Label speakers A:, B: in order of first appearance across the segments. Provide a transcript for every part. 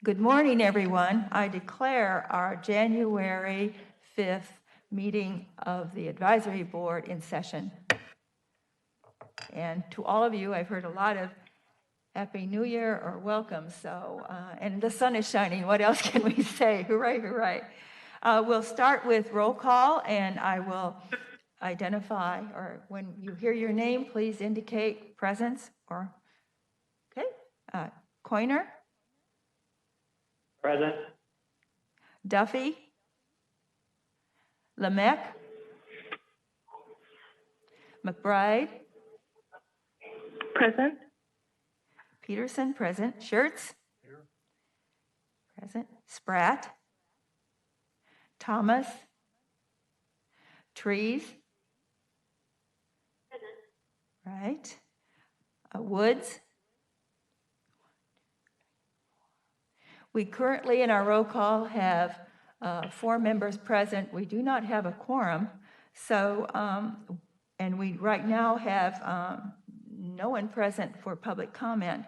A: Good morning, everyone. I declare our January 5th meeting of the Advisory Board in session. And to all of you, I've heard a lot of Happy New Year or welcome. So, and the sun is shining. What else can we say? Hooray, hooray. We'll start with roll call, and I will identify, or when you hear your name, please indicate presence or, okay. Coiner,
B: Present.
A: Duffy, Lemecq, McBride,
C: Present.
A: Peterson, present. Schertz? Here. Present. Spratt? Thomas? Trees? Present. Right. Woods? We currently in our roll call have 4 members present. We do not have a quorum. So, and we right now have no one present for public comment.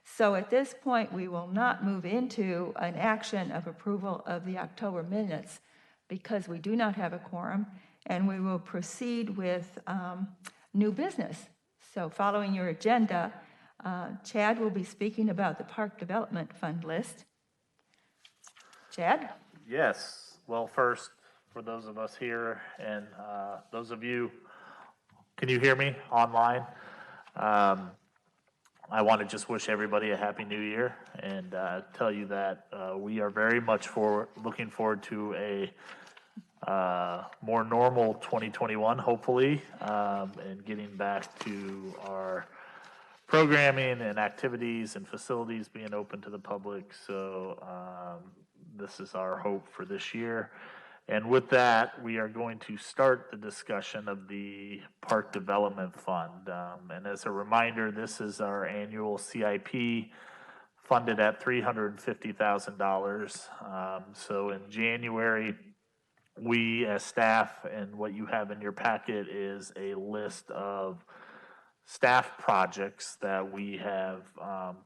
A: So at this point, we will not move into an action of approval of the October minutes because we do not have a quorum, and we will proceed with new business. So following your agenda, Chad will be speaking about the Park Development Fund list. Chad?
D: Yes. Well, first, for those of us here and those of you, can you hear me online? I want to just wish everybody a happy new year and tell you that we are very much looking forward to a more normal 2021, hopefully, and getting back to our programming and activities and facilities being open to the public. So this is our hope for this year. And with that, we are going to start the discussion of the Park Development Fund. And as a reminder, this is our annual CIP funded at $350,000. So in January, we as staff, and what you have in your packet is a list of staff projects that we have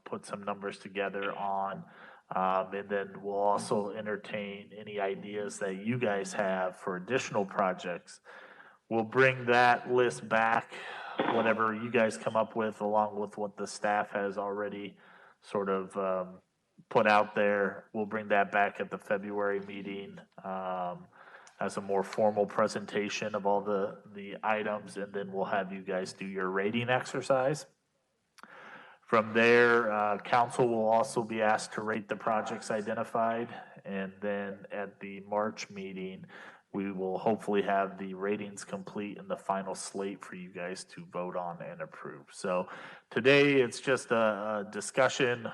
D: put some numbers together on. And then we'll also entertain any ideas that you guys have for additional projects. We'll bring that list back, whatever you guys come up with, along with what the staff has already sort of put out there. We'll bring that back at the February meeting as a more formal presentation of all the items, and then we'll have you guys do your rating exercise. From there, council will also be asked to rate the projects identified, and then at the March meeting, we will hopefully have the ratings complete and the final slate for you guys to vote on and approve. So today, it's just a discussion.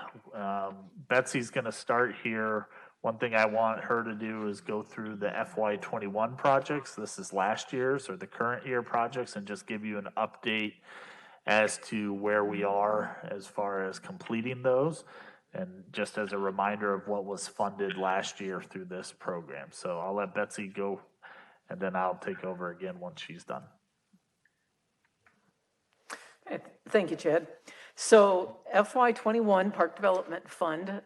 D: Betsy's gonna start here. One thing I want her to do is go through the FY21 projects. This is last year's or the current year projects, and just give you an update as to where we are as far as completing those, and just as a reminder of what was funded last year through this program. So I'll let Betsy go, and then I'll take over again once she's done.
C: Thank you, Chad. So FY21 Park Development Fund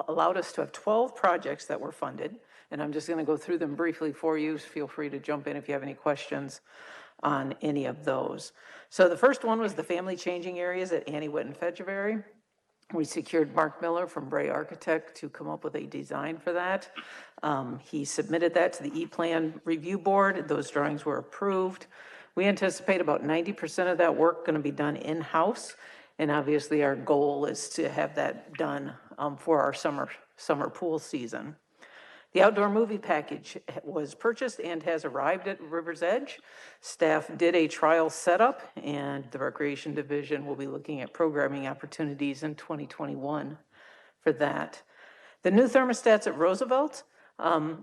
C: allowed us to have 12 projects that were funded, and I'm just going to go through them briefly for you. Feel free to jump in if you have any questions on any of those. So the first one was the family changing areas at Annie-Whit and Fedgebury. We secured Mark Miller from Bray Architect to come up with a design for that. He submitted that to the E-Plan Review Board. Those drawings were approved. We anticipate about 90% of that work going to be done in-house, and obviously our goal is to have that done for our summer pool season. The outdoor movie package was purchased and has arrived at River's Edge. Staff did a trial setup, and the Recreation Division will be looking at programming opportunities in 2021 for that. The new thermostats at Roosevelt,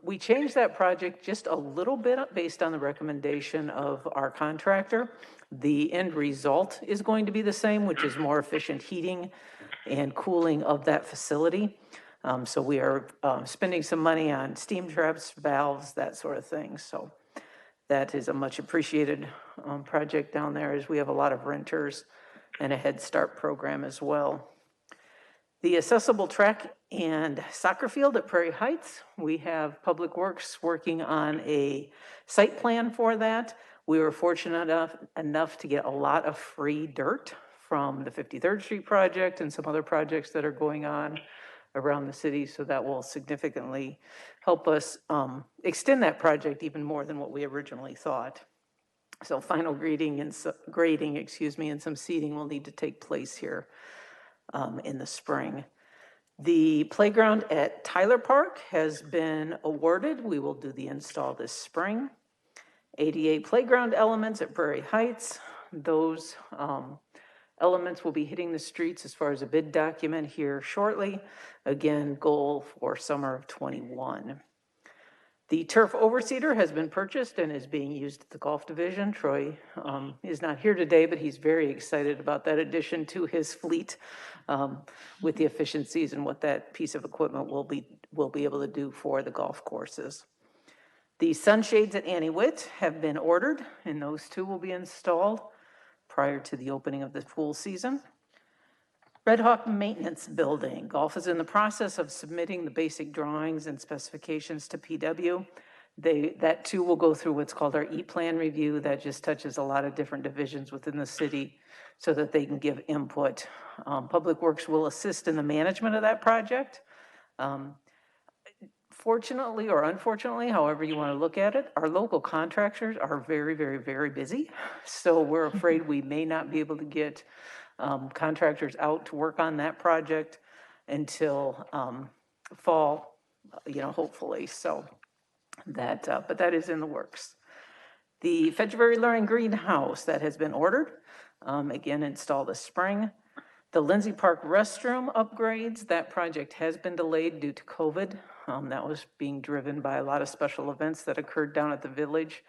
C: we changed that project just a little bit based on the recommendation of our contractor. The end result is going to be the same, which is more efficient heating and cooling of that facility. So we are spending some money on steam traps, valves, that sort of thing. So that is a much appreciated project down there, as we have a lot of renters and a Head Start program as well. The accessible track and soccer field at Prairie Heights, we have Public Works working on a site plan for that. We were fortunate enough to get a lot of free dirt from the 53rd Street project and some other projects that are going on around the city, so that will significantly help us extend that project even more than what we originally thought. So final grading, and some seeding will need to take place here in the spring. The playground at Tyler Park has been awarded. We will do the install this spring. ADA playground elements at Prairie Heights, those elements will be hitting the streets as far as a bid document here shortly. Again, goal for summer of '21. The turf overseeder has been purchased and is being used at the golf division. Troy is not here today, but he's very excited about that addition to his fleet with the efficiencies and what that piece of equipment will be able to do for the golf courses. The sunshades at Annie-Witt have been ordered, and those two will be installed prior to the opening of the pool season. Red Hawk Maintenance Building. Golf is in the process of submitting the basic drawings and specifications to PW. That too will go through what's called our E-Plan review. That just touches a lot of different divisions within the city so that they can give input. Public Works will assist in the management of that project. Fortunately or unfortunately, however you want to look at it, our local contractors are very, very, very busy. So we're afraid we may not be able to get contractors out to work on that project until fall, hopefully. So that, but that is in the works. The February Learning Greenhouse that has been ordered, again, installed this spring. The Lindsay Park restroom upgrades, that project has been delayed due to COVID. That was being driven by a lot of special events that occurred down at the village.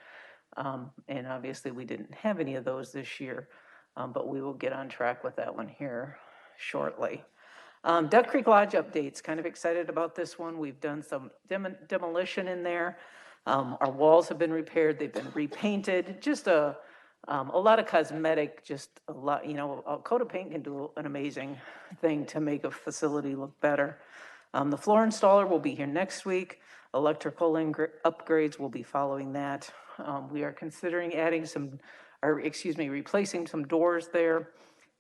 C: And obviously we didn't have any of those this year. But we will get on track with that one here shortly. Duck Creek Lodge updates, kind of excited about this one. We've done some demolition in there. Our walls have been repaired, they've been repainted, just a lot of cosmetic, just a lot, a coat of paint can do an amazing thing to make a facility look better. The floor installer will be here next week. Electrical upgrades will be following that. We are considering replacing some doors there,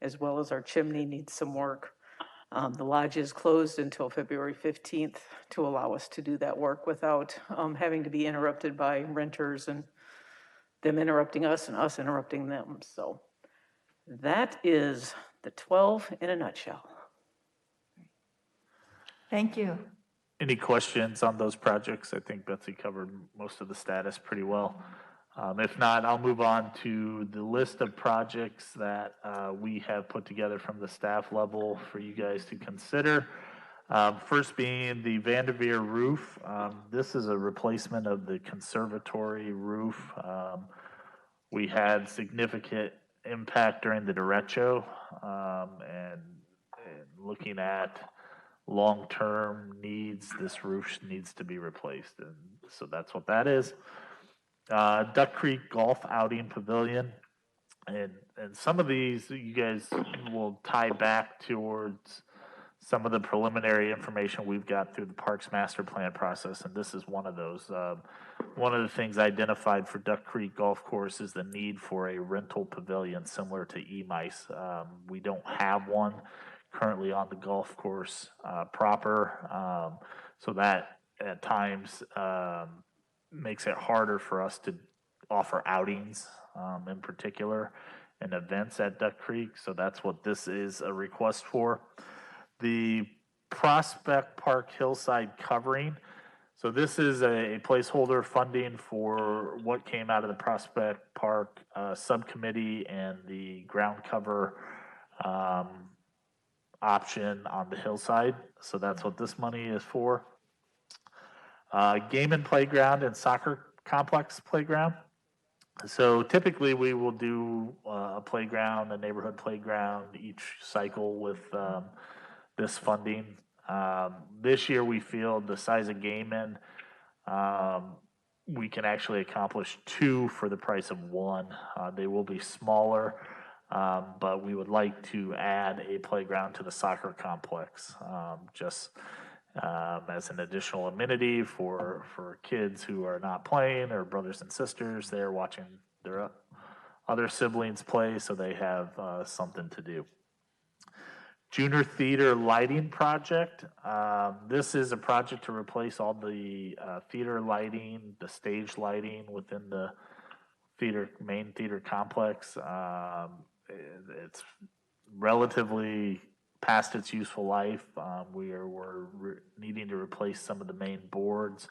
C: as well as our chimney needs some work. The lodge is closed until February 15th to allow us to do that work without having to be interrupted by renters and them interrupting us and us interrupting them. So that is the 12 in a nutshell.
A: Thank you.
D: Any questions on those projects? I think Betsy covered most of the status pretty well. If not, I'll move on to the list of projects that we have put together from the staff level for you guys to consider. First being the Vanderveer roof. This is a replacement of the conservatory roof. We had significant impact during the derecho, and looking at long-term needs, this roof needs to be replaced, and so that's what that is. Duck Creek Golf Outing Pavilion, and some of these you guys will tie back towards some of the preliminary information we've got through the Parks Master Plan process, and this is one of those. One of the things identified for Duck Creek Golf Course is the need for a rental pavilion similar to E-Mice. We don't have one currently on the golf course proper, so that at times makes it harder for us to offer outings in particular and events at Duck Creek. So that's what this is a request for. The Prospect Park Hillside covering. So this is a placeholder funding for what came out of the Prospect Park subcommittee and the ground cover option on the hillside. So that's what this money is for. Game and playground and soccer complex playground. So typically we will do a playground, a neighborhood playground each cycle with this funding. This year we feel the size of game in, we can actually accomplish 2 for the price of 1. They will be smaller. but we would like to add a playground to the soccer complex, just as an additional amenity for kids who are not playing, or brothers and sisters there watching their other siblings play, so they have something to do. Junior Theater Lighting Project. This is a project to replace all the theater lighting, the stage lighting within the main theater complex. It's relatively past its useful life. We're needing to replace some of the main boards,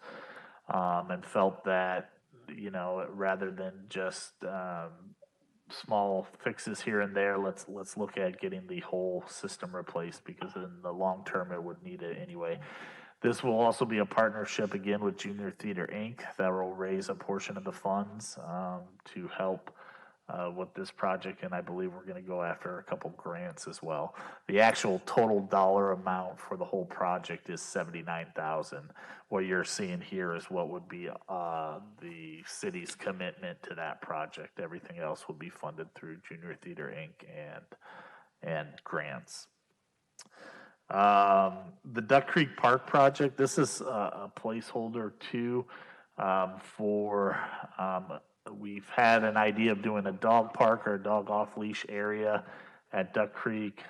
D: and felt that, rather than just small fixes here and there, let's look at getting the whole system replaced, because in the long term it would need it anyway. This will also be a partnership again with Junior Theater Inc. that will raise a portion of the funds to help with this project, and I believe we're going to go after a couple grants as well. The actual total dollar amount for the whole project is $79,000. What you're seeing here is what would be the city's commitment to that project. Everything else will be funded through Junior Theater Inc. and grants. The Duck Creek Park project, this is a placeholder too for we've had an idea of doing a dog park or a dog off-leash area at Duck Creek.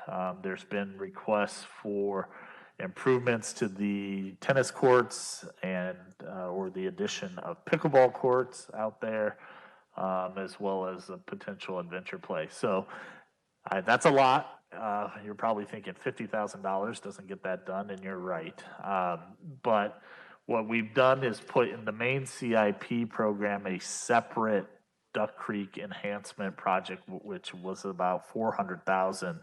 D: There's been requests for improvements to the tennis courts and or the addition of pickleball courts out there, as well as a potential adventure play. So that's a lot. You're probably thinking $50,000 doesn't get that done, and you're right. But what we've done is put in the main CIP program a separate Duck Creek enhancement project, which was about $400,000.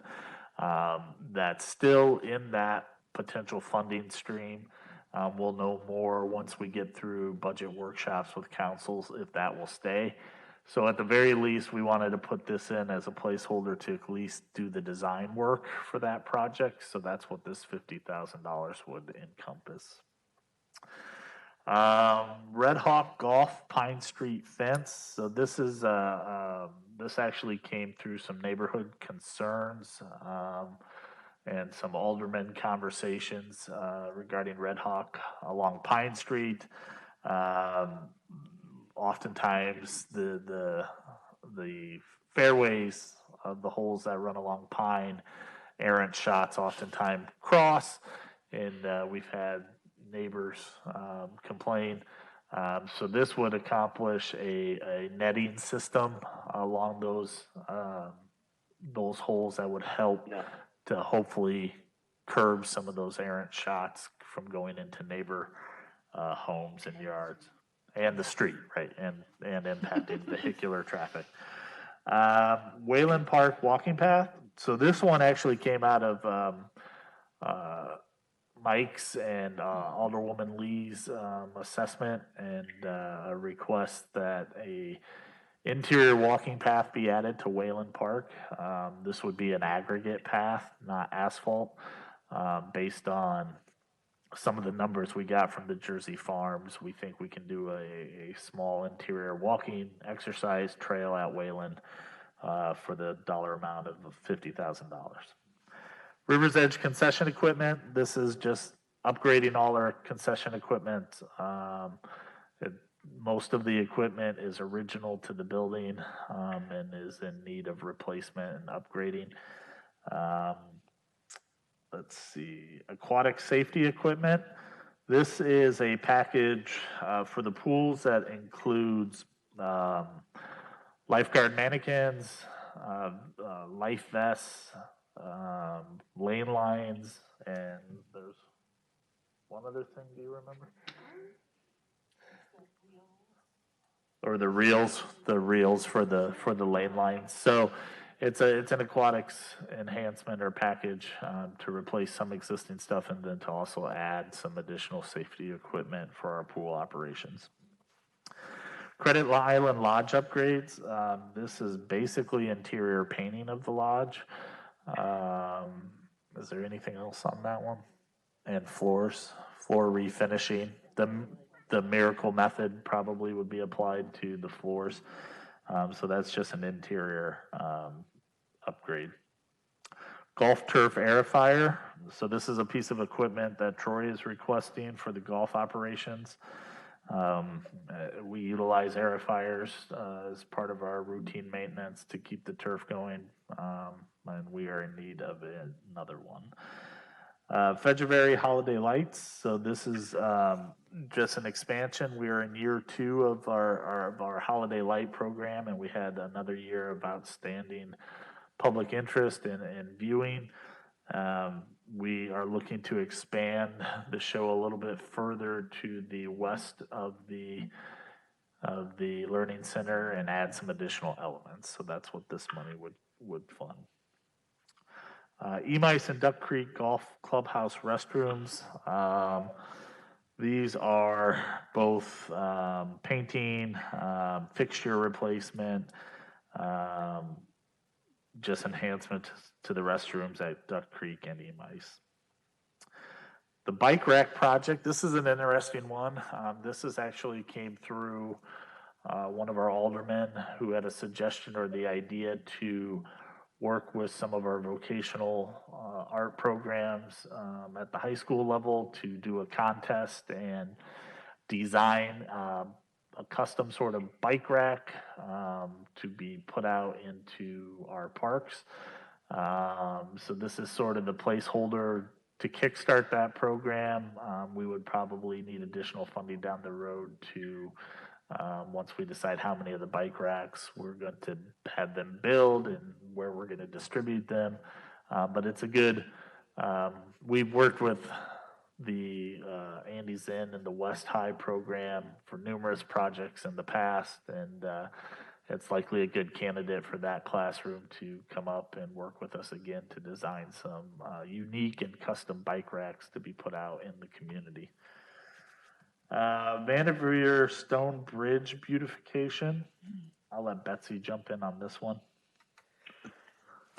D: That's still in that potential funding stream. We'll know more once we get through budget workshops with councils if that will stay. So at the very least, we wanted to put this in as a placeholder to at least do the design work for that project. So that's what this $50,000 would encompass. Red Hawk Golf Pine Street fence. So this is this actually came through some neighborhood concerns and some alderman conversations regarding Red Hawk along Pine Street. Oftentimes the fairways of the holes that run along Pine, errant shots oftentimes cross, and we've had neighbors complain. So this would accomplish a netting system along those holes that would help to hopefully curb some of those errant shots from going into neighbor homes and yards and the street, right, and impacting vehicular traffic. Wayland Park walking path. So this one actually came out of Mike's and Alderwoman Lee's assessment and a request that a interior walking path be added to Wayland Park. This would be an aggregate path, not asphalt, based on some of the numbers we got from the Jersey Farms. We think we can do a small interior walking exercise trail at Wayland for the dollar amount of $50,000. River's Edge concession equipment. This is just upgrading all our concession equipment. Most of the equipment is original to the building and is in need of replacement and upgrading. Let's see, aquatic safety equipment. This is a package for the pools that includes lifeguard mannequins, life vests, lane lines, and there's one other thing. Do you remember? Or the reels for the lane lines. So it's an aquatics enhancement or package to replace some existing stuff and then to also add some additional safety equipment for our pool operations. Credit Island Lodge upgrades. This is basically interior painting of the lodge. Is there anything else on that one? And floor refinishing. The Miracle method probably would be applied to the floors. So that's just an interior upgrade. Golf turf aerifier. So this is a piece of equipment that Troy is requesting for the golf operations. We utilize aerifiers as part of our routine maintenance to keep the turf going, and we are in need of another one. February holiday lights. So this is just an expansion. We are in year 2 of our holiday light program, and we had another year of outstanding public interest in viewing. We are looking to expand the show a little bit further to the west of the Learning Center and add some additional elements. So that's what this money would fund. Emice and Duck Creek Golf Clubhouse restrooms. These are both painting, fixture replacement, just enhancement to the restrooms at Duck Creek and Emice. The bike rack project, this is an interesting one. This is actually came through one of our aldermen who had a suggestion or the idea to work with some of our vocational art programs at the high school level to do a contest and design a custom sort of bike rack to be put out into our parks. So this is sort of the placeholder to kickstart that program. We would probably need additional funding down the road to, once we decide how many of the bike racks we're going to have them build and where we're going to distribute them. But it's a good, we've worked with the Andy Zinn and the West High program for numerous projects in the past, and it's likely a good candidate for that classroom to come up and work with us again to design some unique and custom bike racks to be put out in the community. Vanderveer Stone Bridge beautification. I'll let Betsy jump in on this one.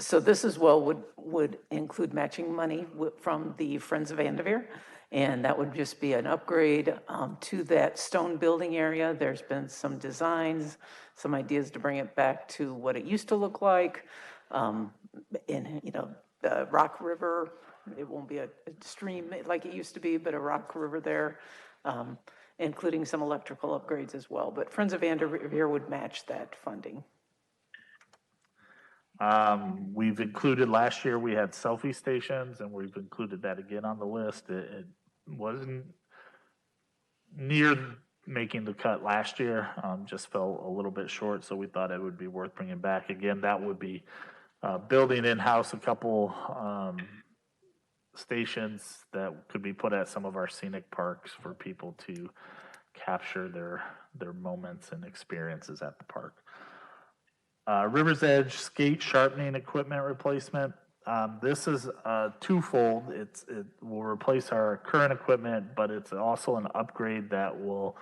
C: So this as well would include matching money from the Friends of Vanderveer, and that would just be an upgrade to that stone building area. There's been some designs, some ideas to bring it back to what it used to look like. In the Rock River, it won't be a stream like it used to be, but a Rock River there, including some electrical upgrades as well. But Friends of Vanderveer would match that funding.
D: We've included last year, we had selfie stations, and we've included that again on the list. It wasn't near making the cut last year, just fell a little bit short, so we thought it would be worth bringing back. Again, that would be building in-house a couple stations that could be put at some of our scenic parks for people to capture their moments and experiences at the park. River's Edge skate sharpening equipment replacement. This is twofold. It will replace our current equipment, but it's also an upgrade that will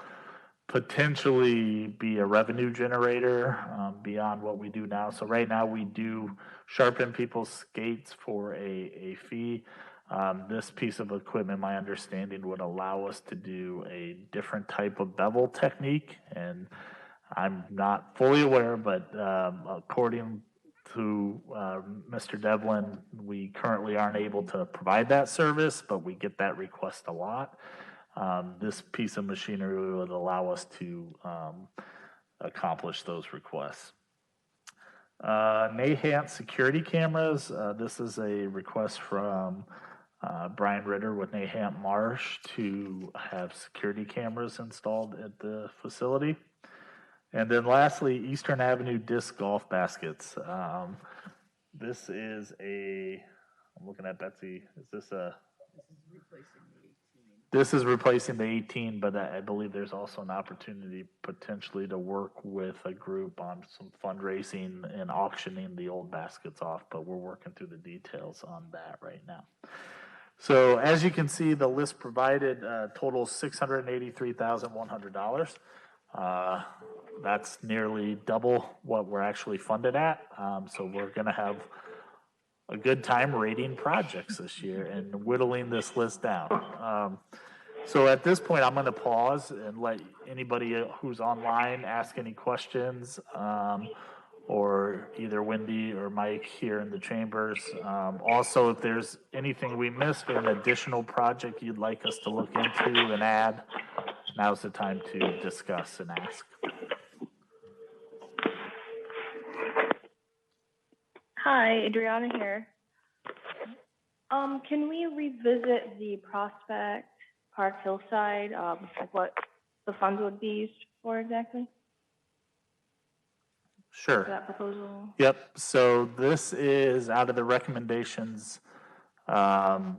D: potentially be a revenue generator beyond what we do now. So right now we do sharpen people's skates for a fee. This piece of equipment, my understanding, would allow us to do a different type of bevel technique, and I'm not fully aware, but according to Mr. Devlin, we currently aren't able to provide that service, but we get that request a lot. This piece of machinery would allow us to accomplish those requests. Nahant security cameras. This is a request from Brian Ritter with Nahant Marsh to have security cameras installed at the facility. And then lastly, Eastern Avenue disc golf baskets. This is I'm looking at Betsy, This is replacing the 18, but I believe there's also an opportunity potentially to work with a group on some fundraising and auctioning the old baskets off, but we're working through the details on that right now. So as you can see, the list provided totals $683,100. That's nearly double what we're actually funded at. So we're going to have a good time rating projects this year and whittling this list down. So at this point, I'm going to pause and let anybody who's online ask any questions, or either Wendy or Mike here in the chambers. Also, if there's anything we missed or an additional project you'd like us to look into and add, now's the time to discuss and ask.
B: Hi, Adriana here. Can we revisit the Prospect Park Hillside, like what the funds would be used for exactly,
D: Sure.
B: for that proposal?
D: Yep, so this is out of the recommendations from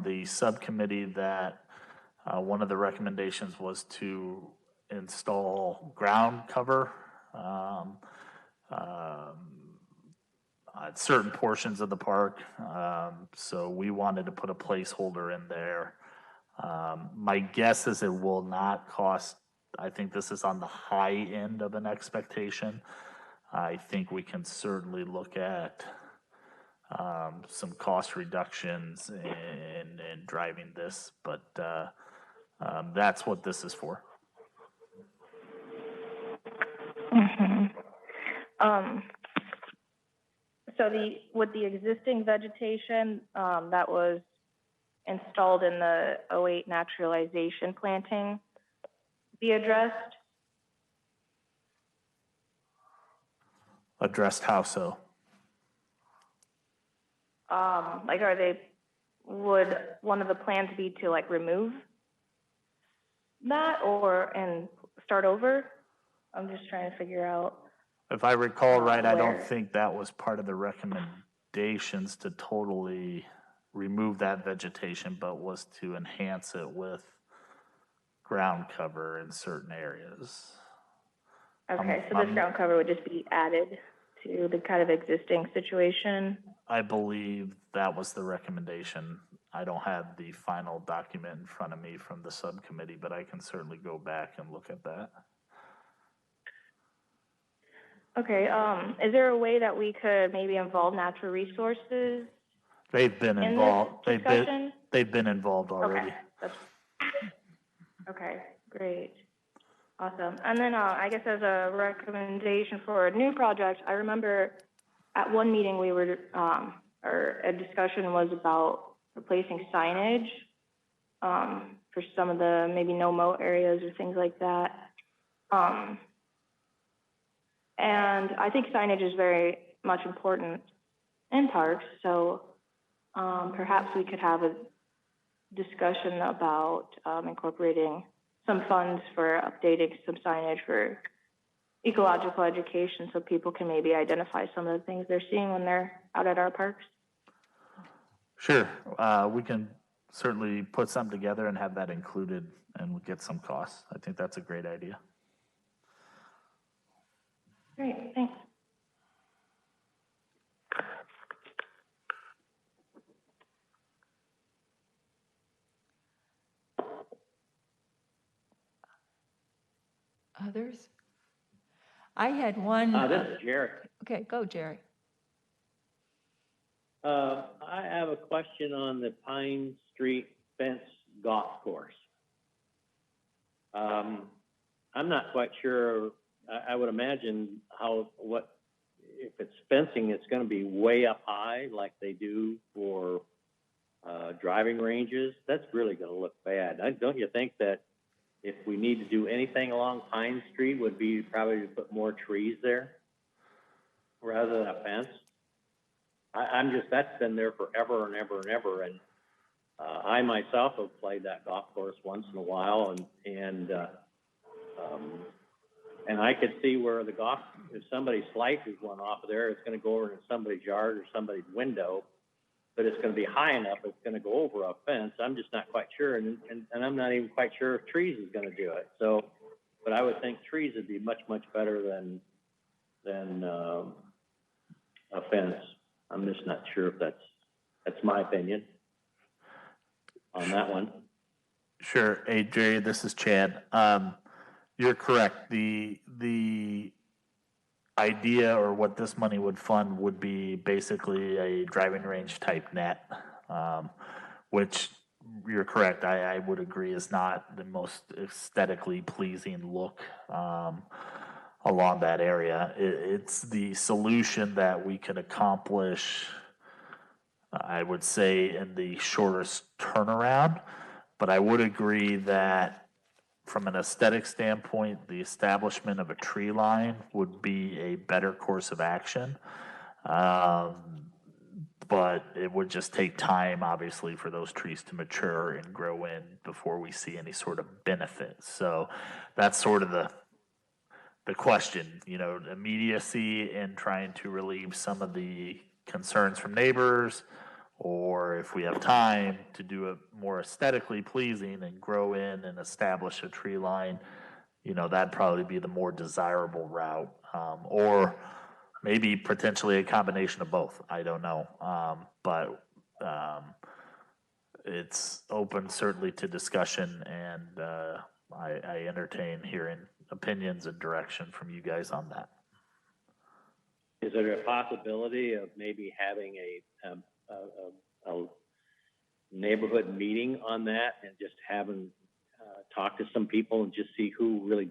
D: the subcommittee that one of the recommendations was to install ground cover at certain portions of the park. So we wanted to put a placeholder in there. My guess is it will not cost, I think this is on the high end of an expectation. I think we can certainly look at some cost reductions in driving this, but that's what this is for.
B: So with the existing vegetation that was installed in the 08 naturalization planting be addressed?
D: Addressed how so?
B: Like, would one of the plans be to like remove that and start over? I'm just trying to figure out.
D: If I recall right, I don't
B: where?
D: think that was part of the recommendations to totally remove that vegetation, but was to enhance it with ground cover in certain areas.
B: Okay, so this ground cover would just be added to the kind of existing situation?
D: I believe that was the recommendation. I don't have the final document in front of me from the subcommittee, but I can certainly go back and look at that.
B: Okay, is there a way that we could maybe involve natural resources
D: They've been
B: in
D: involved.
B: this discussion?
D: They've been involved already.
B: Okay, great. Awesome. And then I guess as a recommendation for a new project, I remember at one meeting we were, or a discussion was about replacing signage for some of the maybe no-mow areas or things like that. And I think signage is very much important in parks, so perhaps we could have a discussion about incorporating some funds for updating some signage for ecological education so people can maybe identify some of the things they're seeing when they're out at our parks.
D: Sure, we can certainly put something together and have that included and we'll get some costs. I think that's a great idea.
B: Great, thanks.
A: Others? I had one.
E: This is Jerry.
A: Okay, go, Jerry.
E: I have a question on the Pine Street Fence Golf Course. I'm not quite sure. I would imagine if it's fencing, it's going to be way up high like they do for driving ranges. That's really going to look bad. Don't you think that if we need to do anything along Pine Street, would be probably to put more trees there rather than a fence? That's been there forever and ever and ever. And I myself have played that golf course once in a while, and I could see where if somebody slices one off of there, it's going to go over in somebody's yard or somebody's window, but it's going to be high enough, it's going to go over a fence. I'm just not quite sure, and I'm not even quite sure if trees is going to do it. So, but I would think trees would be much, much better than a fence. I'm just not sure if that's my opinion on that one.
D: Sure. Hey, Jerry, this is Chad. You're correct. The idea or what this money would fund would be basically a driving range type net, which you're correct. I would agree is not the most aesthetically pleasing look. along that area. It's the solution that we can accomplish, I would say, in the shortest turnaround. But I would agree that from an aesthetic standpoint, the establishment of a tree line would be a better course of action. But it would just take time, obviously, for those trees to mature and grow in before we see any sort of benefit. So that's sort of the question, immediacy in trying to relieve some of the concerns from neighbors, or if we have time to do it more aesthetically pleasing and grow in and establish a tree line, that'd probably be the more desirable route. Or maybe potentially a combination of both. I don't know. But it's open certainly to discussion, and I entertain hearing opinions and direction from you guys on that.
E: Is there a possibility of maybe having a neighborhood meeting on that and just having talk to some people and just see who really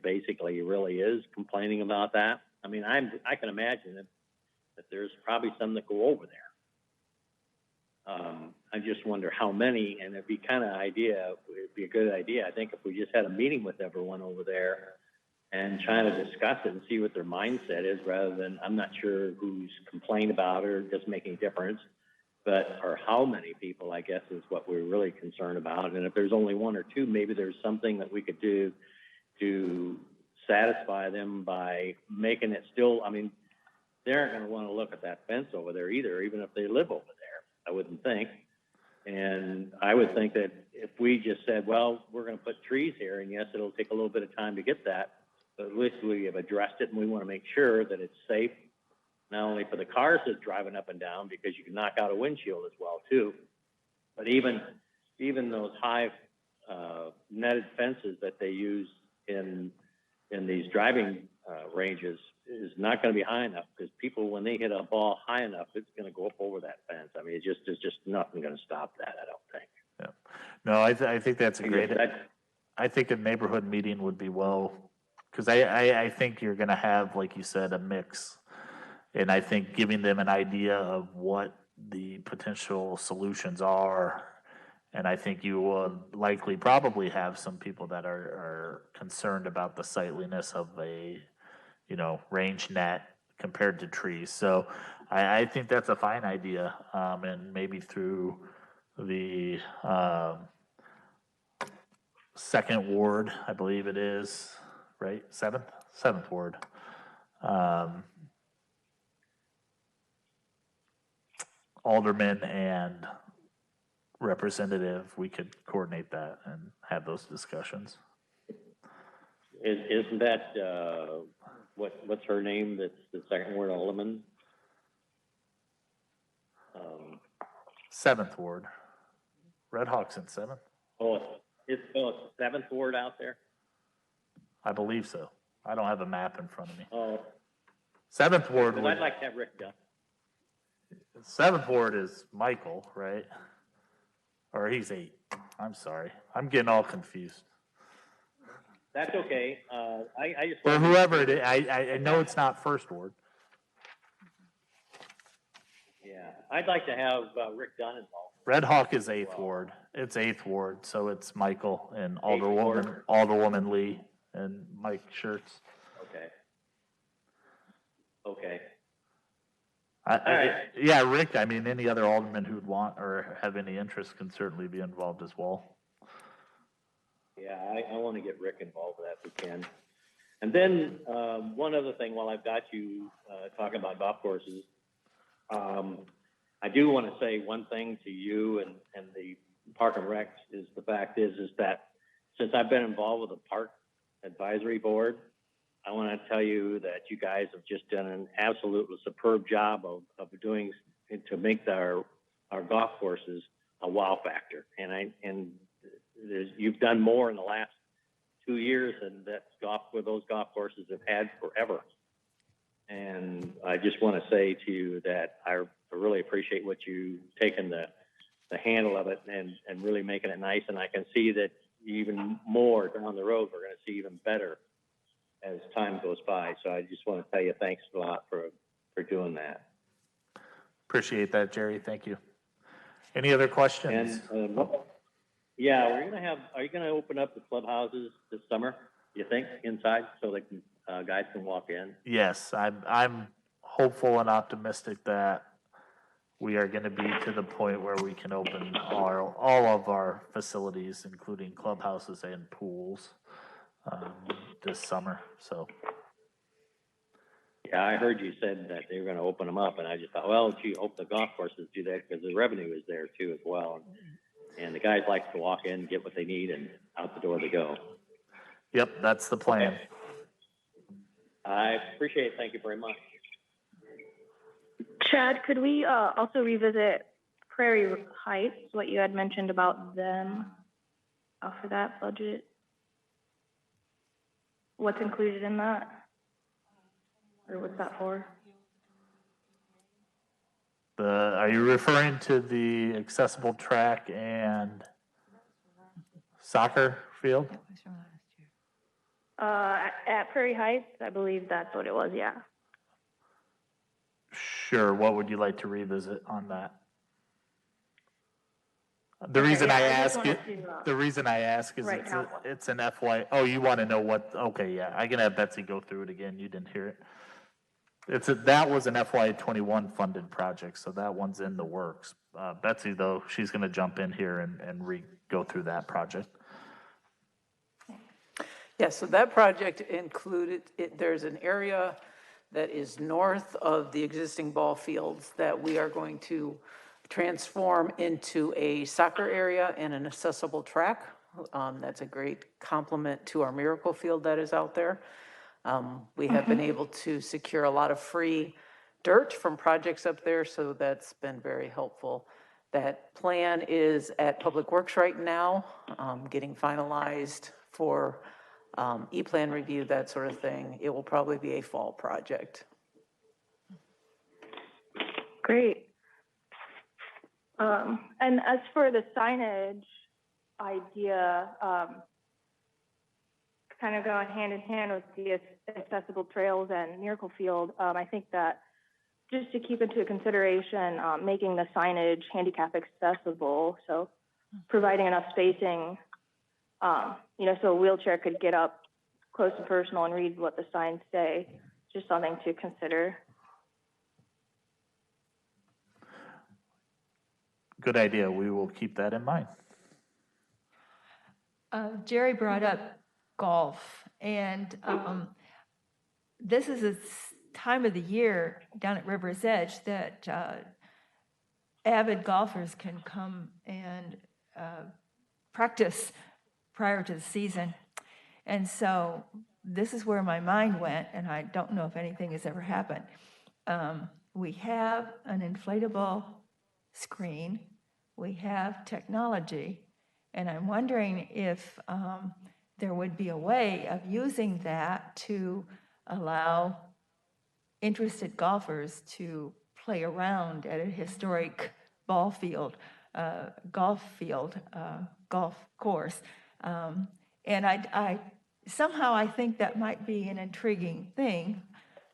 E: is complaining about that? I mean, I can imagine that there's probably some that go over there. I just wonder how many, and it'd be a good idea, I think, if we just had a meeting with everyone over there and trying to discuss it and see what their mindset is, rather than, I'm not sure who's complained about it or just making a difference, or how many people, I guess, is what we're really concerned about. And if there's only one or two, maybe there's something that we could do to satisfy them by making it still, I mean, they aren't going to want to look at that fence over there either, even if they live over there, I wouldn't think. And I would think that if we just said, well, we're going to put trees here, and yes, it'll take a little bit of time to get that, but at least we have addressed it, and we want to make sure that it's safe, not only for the cars that's driving up and down, because you can knock out a windshield as well, too, but even those high netted fences that they use in these driving ranges is not going to be high enough, because people, when they hit a ball high enough, it's going to go up over that fence. I mean, there's just nothing going to stop that, I don't think.
D: Yeah. No, I think that's a great. I think a neighborhood meeting would be because I think you're going to have, like you said, a mix, and I think giving them an idea of what the potential solutions are. And I think you will likely probably have some people that are concerned about the sightliness of a, range net compared to trees. So I think that's a fine idea. And maybe through the second ward, I believe it is, right? Seventh ward. Alderman and representative, we could coordinate that and have those discussions.
E: Isn't that, what's her name, that's the second ward alderman?
D: Seventh ward. Red Hawk's in seventh?
E: It's seventh ward out there?
D: I believe so. I don't have a map in front of me.
E: Oh,
D: Seventh ward.
E: I'd like to have Rick done.
D: Seventh ward is Michael, right? Or he's 8. I'm sorry. I'm getting all confused.
E: That's okay. I just.
D: Or whoever it is. I know it's not first ward.
E: Yeah, I'd like to have Rick Dunn involved.
D: Red Hawk is 8th ward. It's 8th ward, so it's Michael and Alderwoman Lee and Mike Schertz.
E: Okay.
D: Yeah, Rick, I mean, any other alderman who'd want or have any interest can certainly be involved as well.
E: Yeah, I want to get Rick involved with that if we can. And then one other thing, while I've got you talking about golf courses, I do want to say one thing to you and the Park and Rec is the fact is that since I've been involved with the Park Advisory Board, I want to tell you that you guys have just done an absolutely superb job of doing to make our golf courses a wow factor. And you've done more in the last 2 years than those golf courses have had forever. And I just want to say to you that I really appreciate what you've taken the handle of it and really making it nice. And I can see that even more down the road, we're going to see even better as time goes by. So I just want to tell you thanks a lot for doing that.
D: Appreciate that, Jerry. Thank you. Any other questions?
E: And, yeah, are you gonna open up the clubhouses this summer, you think, inside, so they can, guys can walk in?
D: Yes, I'm hopeful and optimistic that we are going to be to the point where we can open all of our facilities, including clubhouses and pools, this summer. So,
E: Yeah, I heard you said that they were gonna open them up, and I just thought, well, gee, hope the golf courses do that, because the revenue is there too as well. And the guys like to walk in, get what they need, and out the door they go.
D: yep, that's the plan.
E: I appreciate it. Thank you very much.
B: Chad, could we also revisit Prairie Heights, what you had mentioned about them for that budget? What's included in that? Or what's that for?
D: Are you referring to the accessible track and soccer field?
A: That was from last year.
B: At Prairie Heights, I believe that's what it was, yeah.
D: Sure. What would you like to revisit on that? The
B: Okay,
D: reason
B: yeah,
D: I
B: I just
D: ask
B: wanted
D: it,
B: to,
D: the reason I ask is
B: write down what-
D: it's an FY. Oh, you want to know what? Okay, yeah. I can have Betsy go through it again. You didn't hear it. That was an FY21 funded project, so that one's in the works. Betsy, though, she's going to jump in here and go through that project.
C: Yeah, so that project included, there's an area that is north of the existing ball fields that we are going to transform into a soccer area and an accessible track. That's a great complement to our Miracle Field that is out there. We have been able to secure a lot of free dirt from projects up there, so that's been very helpful. That plan is at Public Works right now, getting finalized for E-plan review, that sort of thing. It will probably be a fall project.
B: Great. And as for the signage idea, kind of going hand in hand with the accessible trails and Miracle Field, I think that just to keep into consideration, making the signage handicap accessible, so providing enough spacing, so a wheelchair could get up close and personal and read what the signs say, just something to consider.
D: Good idea. We will keep that in mind.
A: Jerry brought up golf, and this is a time of the year down at River's Edge that avid golfers can come and practice prior to the season. And so this is where my mind went, and I don't know if anything has ever happened. We have an inflatable screen, we have technology, and I'm wondering if there would be a way of using that to allow interested golfers to play around at a historic golf course. And I somehow think that might be an intriguing thing.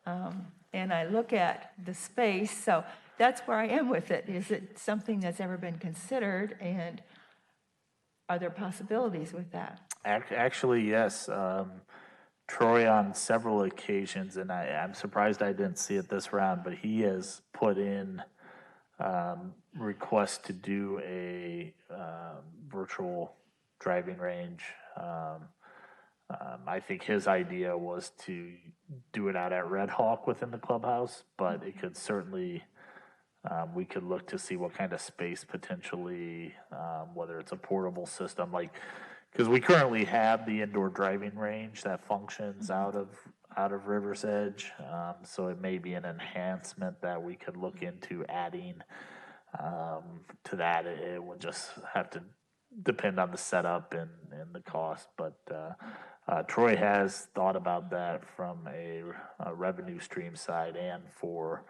A: And I look at the space, so that's where I am with it. Is it something that's ever been considered, and are there possibilities with that?
D: Actually, yes. Troy, on several occasions, and I'm surprised I didn't see it this round, but he has put in requests to do a virtual driving range. I think his idea was to do it out at Red Hawk within the clubhouse, but it could certainly, we could look to see what kind of space potentially, whether it's a portable system, like, because we currently have the indoor driving range that functions out of River's Edge, so it may be an enhancement that we could look into adding to that. It would just have to depend on the setup and the cost, but Troy has thought about that from a revenue stream side and for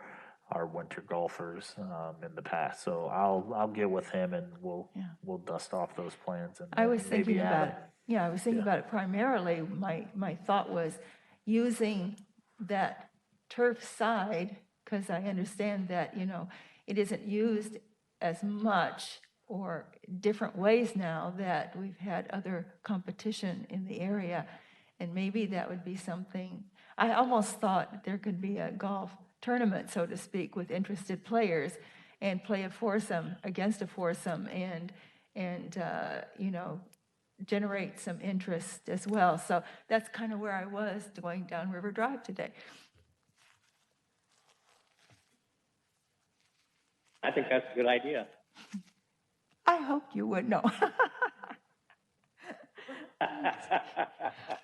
D: our winter golfers in the past. So I'll get with him and we'll dust off those plans and
A: I was
D: maybe
A: thinking
D: add
A: about
D: them.
A: it. Yeah, I was thinking about it primarily. My thought was, using that turf side, because I understand that, it isn't used as much or different ways now that we've had other competition in the area. And maybe that would be something, I almost thought there could be a golf tournament, so to speak, with interested players and play a foursome against a foursome and generate some interest as well. So that's kind of where I was going down River Drive today.
E: I think that's a good idea.
A: I hoped you would know.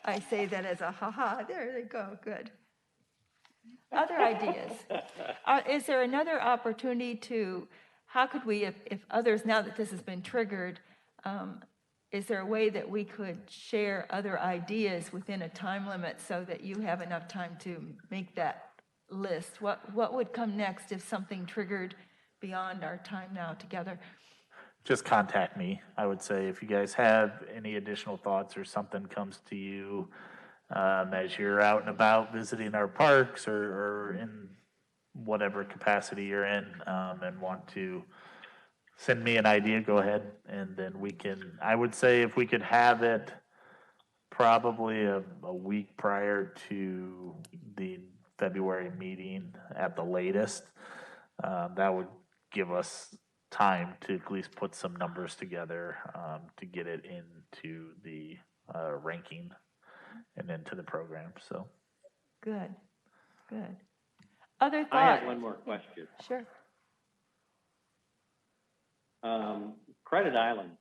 A: I say that as a ha-ha. There they go. Good. Other ideas? Is there another opportunity how could we, if others, now that this has been triggered, is there a way that we could share other ideas within a time limit so that you have enough time to make that list? What would come next if something triggered beyond our time now together?
D: Just contact me. I would say if you guys have any additional thoughts or something comes to you as you're out and about visiting our parks or in whatever capacity you're in and want to send me an idea, go ahead, and then I would say if we could have it probably a week prior to the February meeting at the latest, that would give us time to at least put some numbers together to get it into the ranking and into the program. So
A: Good. Other thoughts?
E: I have one more question.
A: Sure.
E: Credit Island,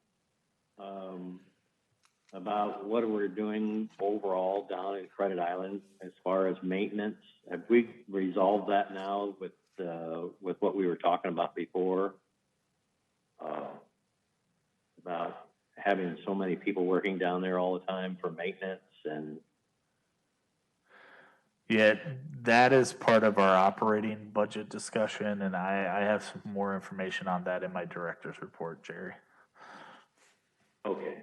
E: about what we're doing overall down in Credit Island as far as maintenance. Have we resolved that now with what we were talking about before? About having so many people working down there all the time for maintenance and...
D: yeah, that is part of our operating budget discussion, and I have some more information on that in my director's report, Jerry.
E: Okay.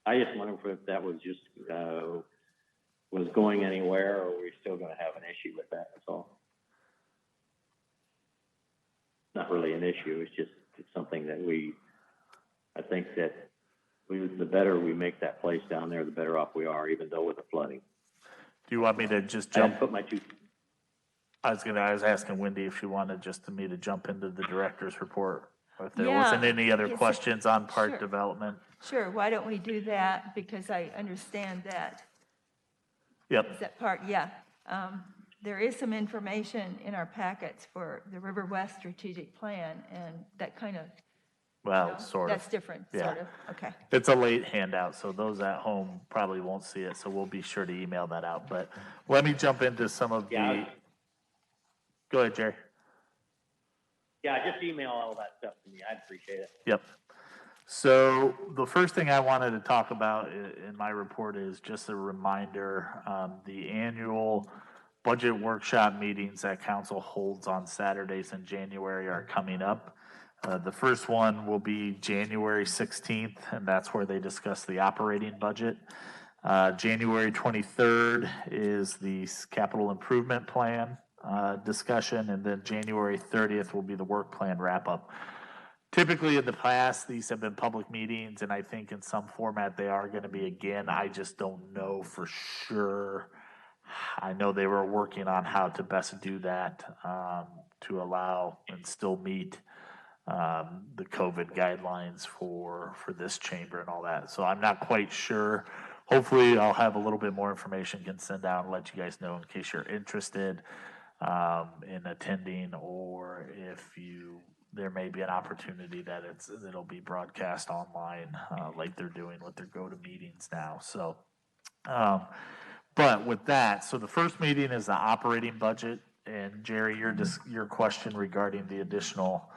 E: I just wondered if that was just, was going anywhere, or are we still gonna have an issue with that, that's all. Not really an issue, it's something that I think that the better we make that place down there, the better off we are, even though with the flooding.
D: Do you want me to just
E: I
D: jump?
E: didn't put my two...
D: I was asking Wendy if she wanted me to jump into the director's report, or if there
A: Yeah,
D: wasn't any other
A: it's
D: questions on park
A: sure.
D: development.
A: Sure, why don't we do that, because I understand that.
D: Yep.
A: Is that part, yeah. There is some information in our packets for the River West Strategic Plan, and that kind of,
D: Well, sort of.
A: that's different,
D: Yeah.
A: sort of, okay.
D: It's a late handout, so those at home probably won't see it, so we'll be sure to email that out. But let me jump into some of
E: Yeah.
D: Go ahead, Jerry.
E: Yeah, just email all that stuff to me, I'd appreciate it.
D: Yep. So the first thing I wanted to talk about in my report is just a reminder, the annual budget workshop meetings that council holds on Saturdays in January are coming up. The first one will be January 16th, and that's where they discuss the operating budget. January 23rd is the capital improvement plan discussion, and then January 30th will be the work plan wrap-up. Typically in the past, these have been public meetings, and I think in some format they are going to be again. I just don't know for sure. I know they were working on how to best do that to allow and still meet the COVID guidelines for this chamber and all that. So I'm not quite sure. Hopefully I'll have a little bit more information, can send out and let you guys know in case you're interested in attending, or if there may be an opportunity that it'll be broadcast online like they're doing with their GoToMeetings now. So, but with that, so the first meeting is the operating budget, and Jerry, your question regarding the additional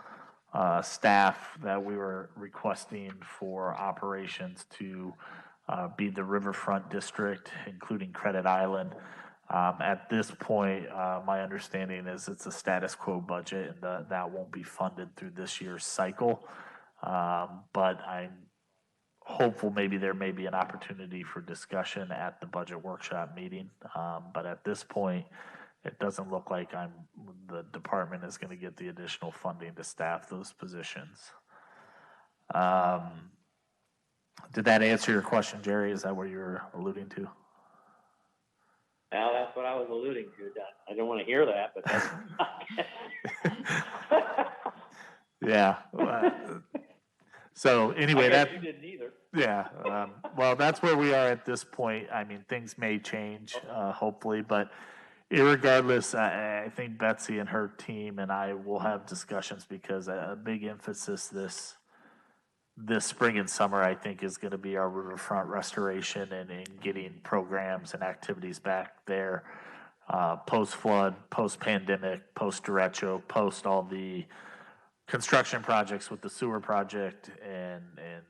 D: staff that we were requesting for operations to be the Riverfront District, including Credit Island. At this point, my understanding is it's a status quo budget, and that won't be funded through this year's cycle. But I'm hopeful maybe there may be an opportunity for discussion at the budget workshop meeting. But at this point, it doesn't look like the department is going to get the additional funding to staff those positions. Did that answer your question, Jerry? Is that what you're alluding to?
E: Well, that's what I was alluding to. I don't want to hear that, but that's.
D: Yeah. So anyway,
E: You didn't either.
D: yeah. Well, that's where we are at this point. I mean, things may change, hopefully, but irregardless, I think Betsy and her team and I will have discussions because a big emphasis this spring and summer, I think, is going to be our riverfront restoration and getting programs and activities back there, post-flood, post-pandemic, post-derecho, post all the construction projects with the sewer project and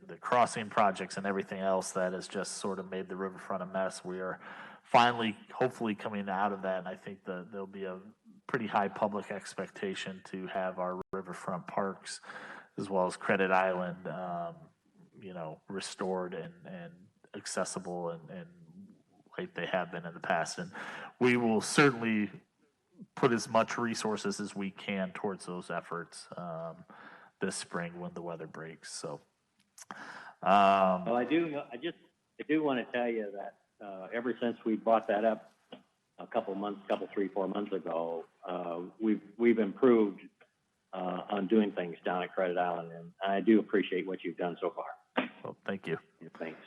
D: the crossing projects and everything else that has just sort of made the riverfront a mess. We are finally, hopefully, coming out of that, and I think there'll be a pretty high public expectation to have our riverfront parks as well as Credit Island, restored and accessible and like they have been in the past. And we will certainly put as much resources as we can towards those efforts this spring when the weather breaks. So,
E: Well, I do want to tell you that ever since we brought that up a couple, 3, 4 months ago, we've improved on doing things down at Credit Island, and I do appreciate what you've done so far.
D: well, thank you.
E: Thanks.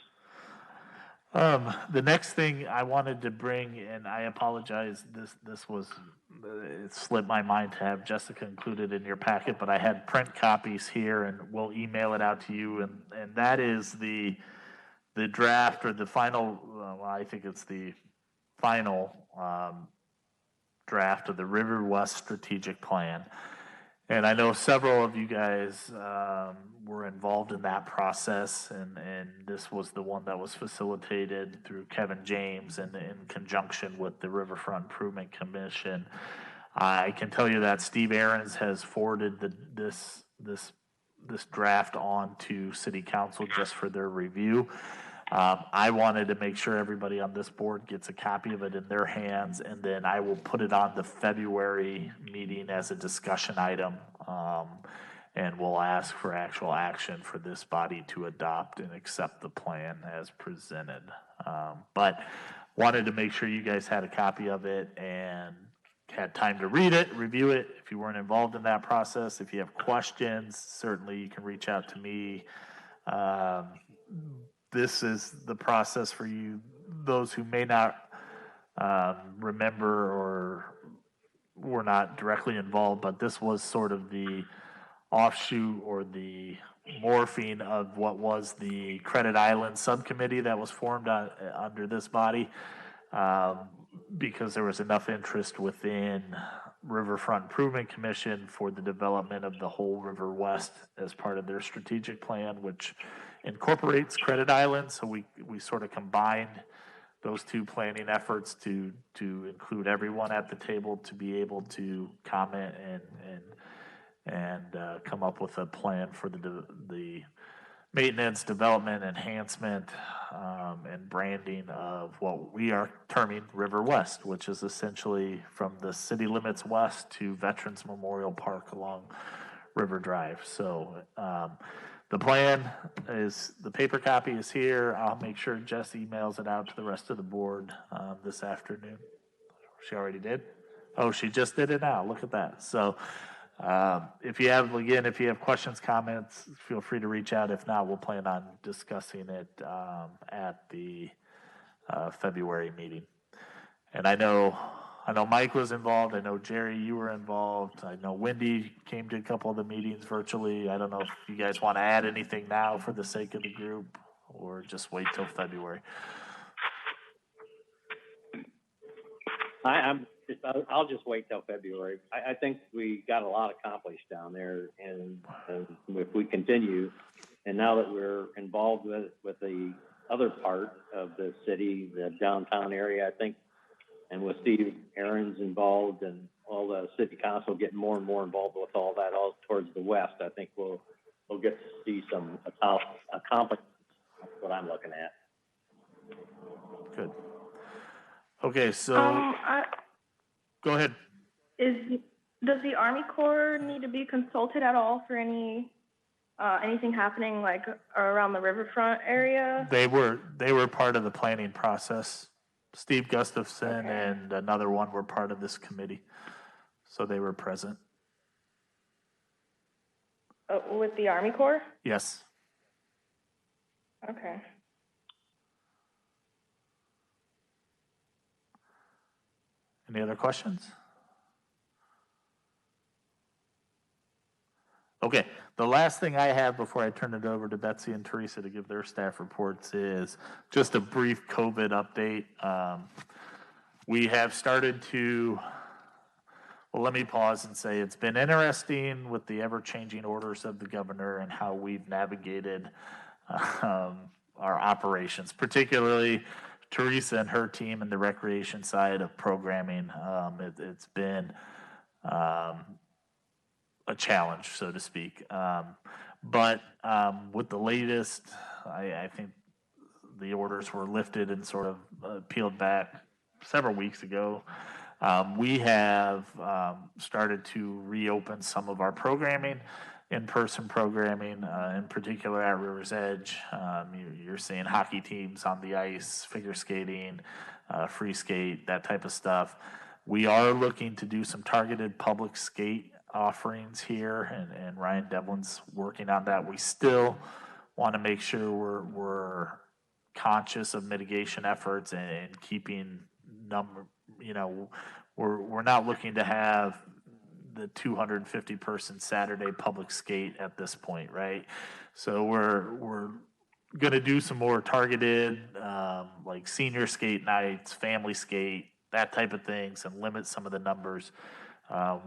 D: The next thing I wanted to bring, and I apologize, this was, it slipped my mind to have Jessica included in your packet, but I had print copies here and we'll email it out to you. And that is the draft or the final, I think it's the final draft of the River West Strategic Plan. And I know several of you guys were involved in that process, and this was the one that was facilitated through Kevin James and in conjunction with the Riverfront Improvement Commission. I can tell you that Steve Ahrens has forwarded this draft on to City Council just for their review. I wanted to make sure everybody on this board gets a copy of it in their hands, and then I will put it on the February meeting as a discussion item, and we'll ask for actual action for this body to adopt and accept the plan as presented. But wanted to make sure you guys had a copy of it and had time to read it, review it. If you weren't involved in that process, if you have questions, certainly you can reach out to me. This is the process for you, those who may not remember or were not directly involved, but this was sort of the offshoot or the morphing of what was the Credit Island subcommittee that was formed under this body, because there was enough interest within Riverfront Improvement Commission for the development of the whole River West as part of their strategic plan, which incorporates Credit Island. So we sort of combined those two planning efforts to include everyone at the table to be able to comment and come up with a plan for the maintenance, development, enhancement, and branding of what we are terming River West, which is essentially from the city limits west to Veterans Memorial Park along River Drive. So the plan is, the paper copy is here. I'll make sure Jess emails it out to the rest of the board this afternoon. She already did? Oh, she just did it now. Look at that. So if you have questions, comments, feel free to reach out. If not, we'll plan on discussing it at the February meeting. And I know Mike was involved. I know Jerry, you were involved. I know Wendy came to a couple of the meetings virtually. I don't know if you guys want to add anything now for the sake of the group or just wait till February.
E: I'll just wait till February. I think we got a lot accomplished down there, and if we continue, and now that we're involved with the other part of the city, the downtown area, I think, and with Steve Ahrens involved and all the city council getting more and more involved with all that, all towards the west, I think we'll get to see some accomplishments what I'm looking at.
D: Good. Okay, so, go ahead.
F: Does the Army Corps need to be consulted at all for anything happening like around the riverfront area?
D: They were part of the planning process. Steve Gustafson and another one were part of this committee, so they were present.
F: With the Army Corps?
D: Yes.
F: Okay.
D: Any other questions? Okay, the last thing I have before I turn it over to Betsy and Teresa to give their staff reports is just a brief COVID update. We have started to, well, let me pause and say it's been interesting with the ever-changing orders of the governor and how we've navigated our operations, particularly Teresa and her team and the recreation side of programming. It's been a challenge, so to speak. But with the latest, I think the orders were lifted and sort of peeled back several weeks ago. We have started to reopen some of our programming, in-person programming, in particular at River's Edge. You're seeing hockey teams on the ice, figure skating, free skate, that type of stuff. We are looking to do some targeted public skate offerings here, and Ryan Devlin's working on that. We still want to make sure we're conscious of mitigation efforts and keeping we're not looking to have the 250 person Saturday public skate at this point, right? So we're going to do some more targeted like senior skate nights, family skate, that type of things, and limit some of the numbers.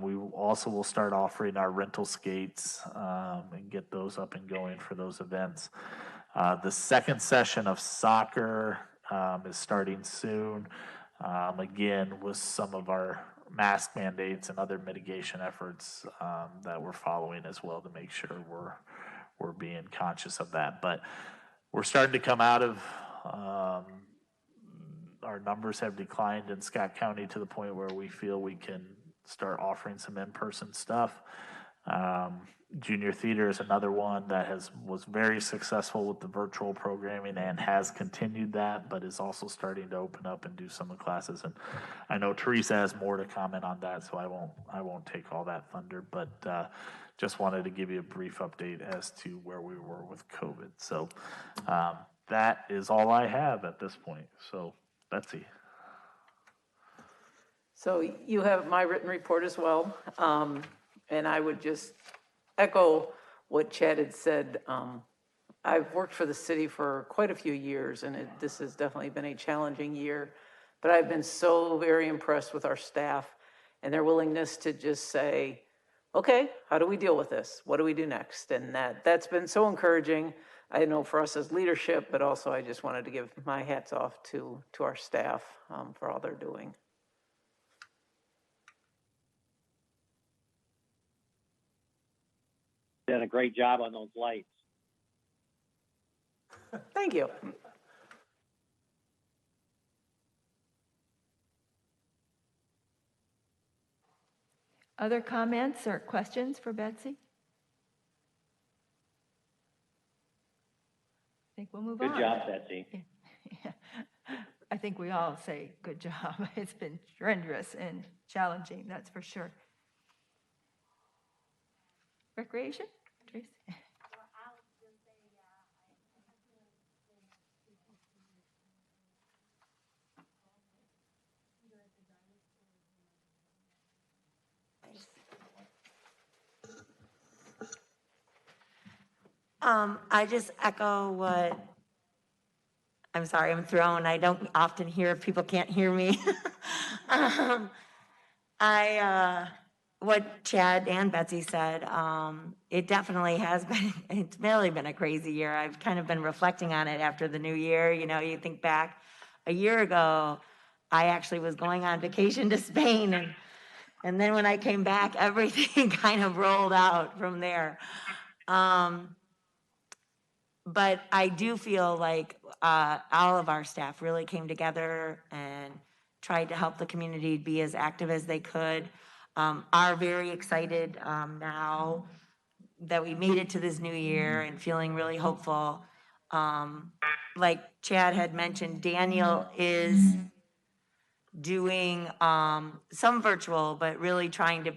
D: We also will start offering our rental skates and get those up and going for those events. The second session of soccer is starting soon. Again, with some of our mask mandates and other mitigation efforts that we're following as well to make sure we're being conscious of that. But we're starting to come out of our numbers have declined in Scott County to the point where we feel we can start offering some in-person stuff. Junior theater is another one that was very successful with the virtual programming and has continued that, but is also starting to open up and do some of the classes. And I know Teresa has more to comment on that, so I won't take all that thunder, but just wanted to give you a brief update as to where we were with COVID. So that is all I have at this point. So Betsy.
C: So you have my written report as well, and I would just echo what Chad had said. I've worked for the city for quite a few years, and this has definitely been a challenging year, but I've been so very impressed with our staff and their willingness to just say, okay, how do we deal with this? What do we do next? And that's been so encouraging. I know for us as leadership, but also I just wanted to give my hats off to our staff for all they're doing.
E: Done a great job on those lights.
C: Thank you.
A: Other comments or questions for Betsy? I think we'll move on.
E: Good job, Betsy.
A: Yeah. I think we all say good job. It's been strenuous and challenging, that's for sure. Recreation? Tracy?
G: I just echo what, I'm sorry, I'm thrown. I don't often hear if people can't hear me. What Chad and Betsy said, it definitely has been, it's really been a crazy year. I've kind of been reflecting on it after the new year. You know, you think back a year ago, I actually was going on vacation to Spain, and then when I came back, everything kind of rolled out from there. But I do feel like all of our staff really came together and tried to help the community be as active as they could. Are very excited now that we made it to this new year and feeling really hopeful. Like Chad had mentioned, Daniel is doing some virtual, but really trying to,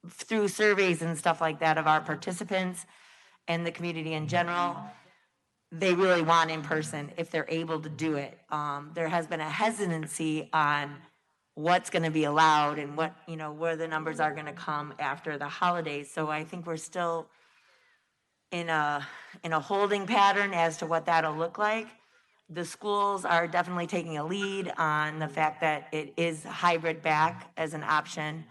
G: through surveys and stuff like that of our participants and the community in general, they really want in person if they're able to do it. There has been a hesitancy on what's going to be allowed and what, you know, where the numbers are going to come after the holidays. So I think we're still in a holding pattern as to what that'll look like. The schools are definitely taking a lead on the fact that it is hybrid back as an option.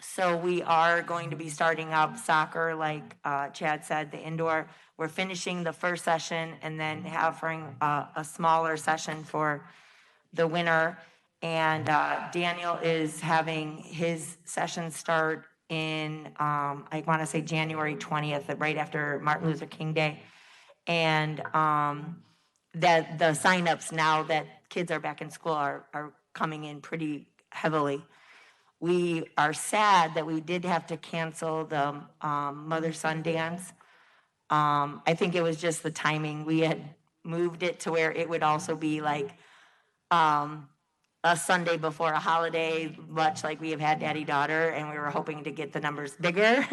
G: So we are going to be starting up soccer, like Chad said, the indoor. We're finishing the first session and then offering a smaller session for the winter. And Daniel is having his session start in, I want to say January 20th, right after Martin Luther King Day. And that the signups now that kids are back in school are coming in pretty heavily. We are sad that we did have to cancel the mother-son dance. I think it was just the timing. We had moved it to where it would also be like a Sunday before a holiday, much like we have had daddy-daughter, and we were hoping to get the numbers bigger.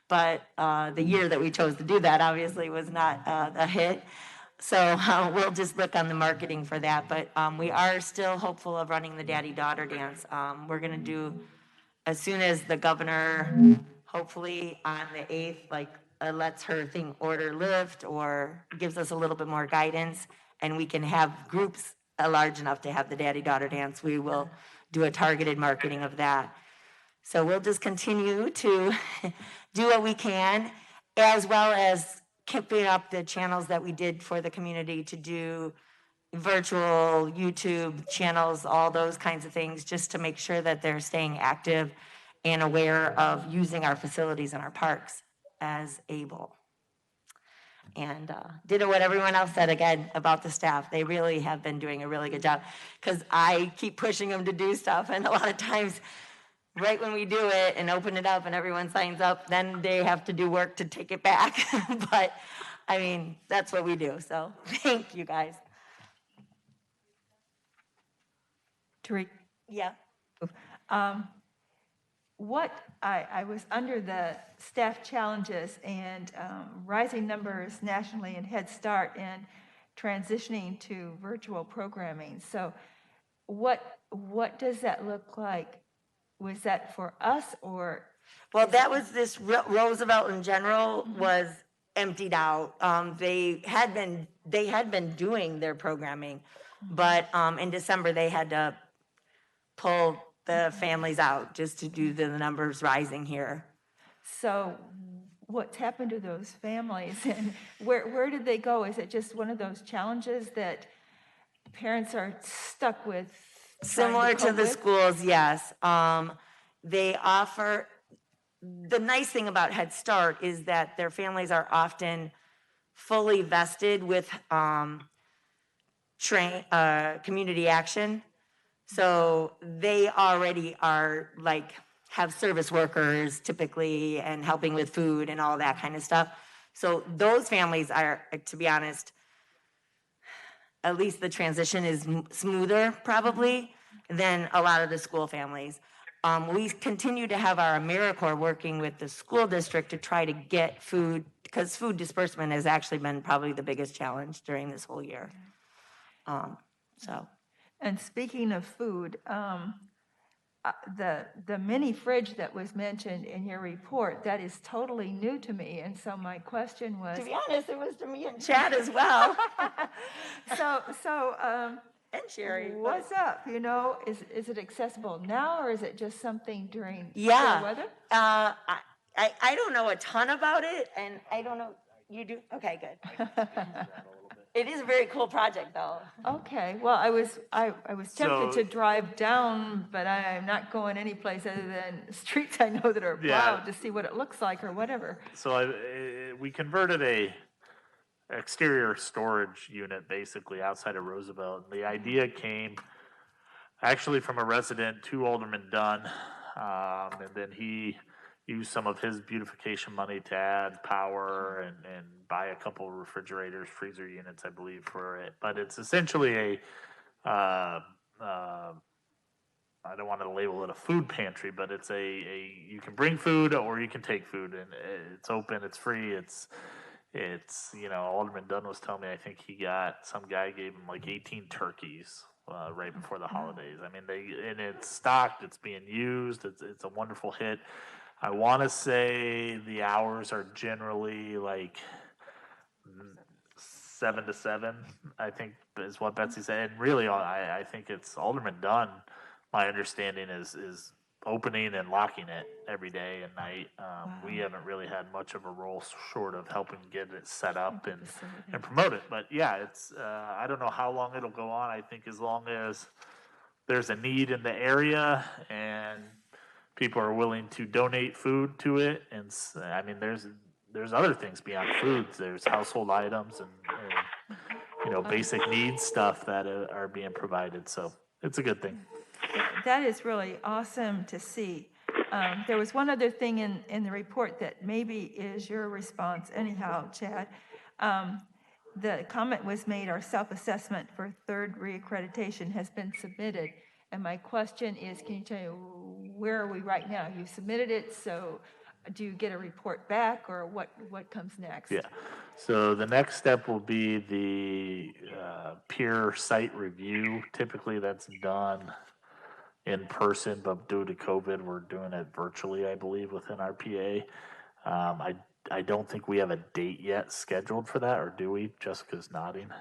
G: But the year that we chose to do that obviously was not a hit. So we'll just look on the marketing for that. But we are still hopeful of running the daddy-daughter dance. We're going to do, as soon as the governor, hopefully on the 8th, like lets her thing order lift or gives us a little bit more guidance, and we can have groups large enough to have the daddy-daughter dance, we will do a targeted marketing of that. So we'll just continue to do what we can, as well as keeping up the channels that we did for the community to do virtual YouTube channels, all those kinds of things, just to make sure that they're staying active and aware of using our facilities and our parks as able. And ditto what everyone else said again about the staff. They really have been doing a really good job, because I keep pushing them to do stuff, and a lot of times right when we do it and open it up and everyone signs up, then they have to do work to take it back. But I mean, that's what we do. So thank you guys.
A: Tariq,
G: Yeah.
A: I was under the staff challenges and rising numbers nationally in Head Start and transitioning to virtual programming. So what does that look like? Was that for us or?
G: Well, that was this Roosevelt in general was emptied out. They had been doing their programming, but in December they had to pull the families out just to do the numbers rising here.
A: So what's happened to those families, and where did they go? Is it just one of those challenges that parents are stuck with?
G: Similar to the schools, yes. They offer, the nice thing about Head Start is that their families are often fully vested with community action. So they already are like, have service workers typically and helping with food and all that kind of stuff. So those families are, to be honest, at least the transition is smoother probably than a lot of the school families. We continue to have our AmeriCorps working with the school district to try to get food, because food disbursement has actually been probably the biggest challenge during this whole year.
A: And speaking of food, the mini fridge that was mentioned in your report, that is totally new to me. And so my question was.
G: To be honest, it was to me and Chad as well. And Sherry.
A: What's up? You know, is it accessible now, or is it just something during
G: Yeah.
A: the weather?
G: I don't know a ton about it, and I don't know. You do? Okay, good. It is a very cool project, though.
A: Okay, well, I was tempted
D: So-
A: to drive down, but I'm not going anyplace other than streets I know that are
D: Yeah.
A: plowed to see what it looks like or whatever.
D: So we converted a exterior storage unit basically outside of Roosevelt. And the idea came actually from a resident to Alderman Dunn. And then he used some of his beautification money to add power and buy a couple refrigerators, freezer units, I believe, for it. But it's essentially I don't want to label it a food pantry, but it's you can bring food or you can take food, and it's open, it's free, it's Alderman Dunn was telling me, I think some guy gave him like 18 turkeys right before the holidays. I mean, and it's stocked, it's being used, it's a wonderful hit. I want to say the hours are generally like 7 to 7, I think is what Betsy said. And really, I think it's Alderman Dunn. My understanding is opening and locking it every day and night. We haven't really had much of a role short of helping get it set up and promote it. But yeah, it's I don't know how long it'll go on. I think as long as there's a need in the area and people are willing to donate food to it, and I mean, there's other things beyond foods. There's household items and basic needs stuff that are being provided. So it's a good thing.
A: That is really awesome to see. There was one other thing in the report that maybe is your response anyhow, Chad. The comment was made, our self-assessment for third reaccreditation has been submitted. And my question is, can you tell me, where are we right now? You submitted it, so do you get a report back, or what comes next?
D: Yeah. So the next step will be the peer site review. Typically that's done in person, but due to COVID, we're doing it virtually, I believe, within our PA. I don't think we have a date yet scheduled for that, or do we? Jessica's nodding.